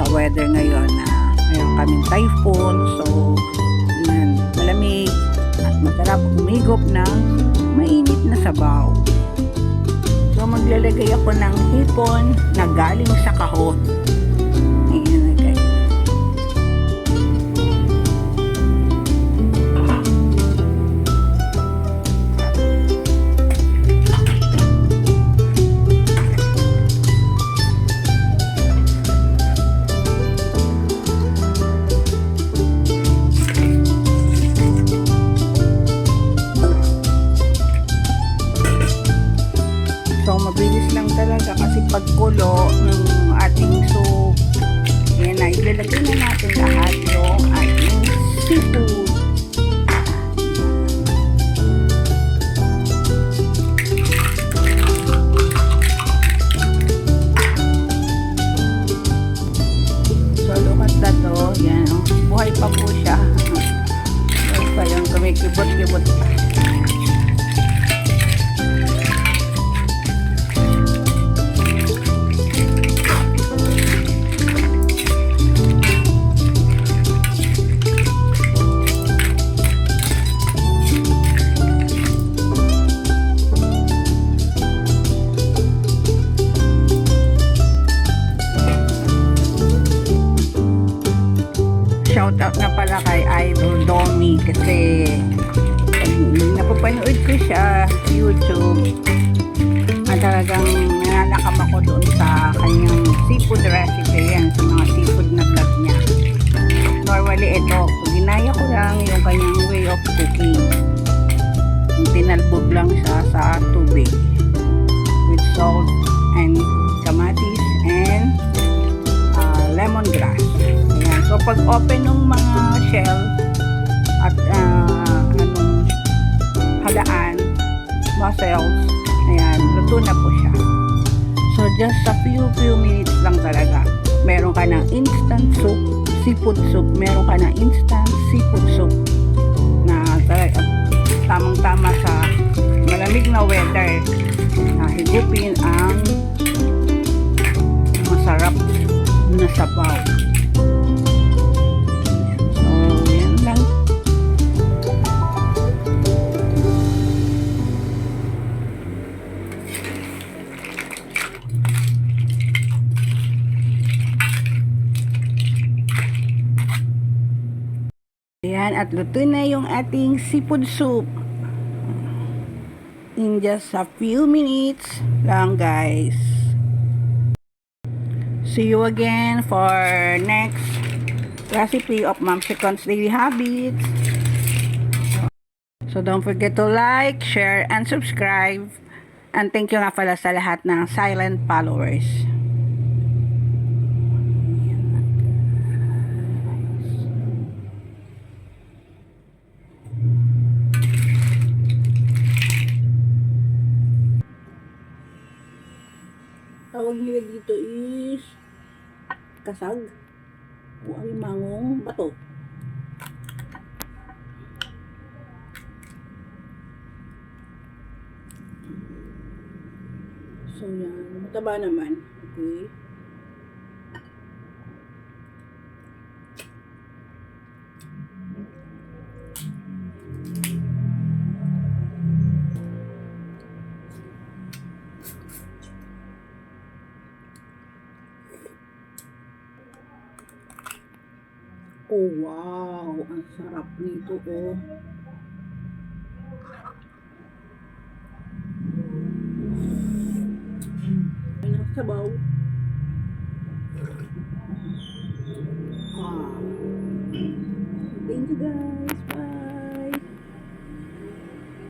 sa weather ngayon na mayroon kaming typhoon. So, yan, malamig at masarap umigop ng mainit na sabaw. So, maglalagay ako ng hipon na galing sa kahon. Ayan, guys. So, mabilis lang talaga kasi pagkulo ng ating soup, yan na, ilalagay na natin lahat yung ating seafood. So, look at that, oh. Yan, oh. Buhay pa po siya. Buhay pa yung kumikibot-kibot pa. Shoutout na pala kay Idol Domi kasi napapanood ko siya sa YouTube at talagang nananakam ako doon sa kanyang seafood recipe, yan, sa mga seafood na vlog niya. Normally ito, ginaya ko lang yung kanyang way of cooking. Tinalbog lang siya sa tubig with salt and kamatis and lemongrass. Ayan. So, pag open ng mga shell at halaan, mussels, ayan, luto na po siya. So, just a few minutes lang talaga. Meron ka ng instant soup, seafood soup. Meron ka ng instant seafood soup na tamang-tama sa malamig na weather na higupin ang masarap na sabaw. So, yan lang. Ayan, at luto na yung ating seafood soup. In just a few minutes lang, guys. See you again for next recipe of Ma'am Chicon's Daily Habits. So don't forget to like, share, and subscribe. And thank you nga pala sa lahat ng silent followers. Tawag nila dito is kasag o alimangong bato. So yan, mataba naman. Okay. Oh wow, ang sarap nito, oh. Ay, sabaw. Thank you, guys.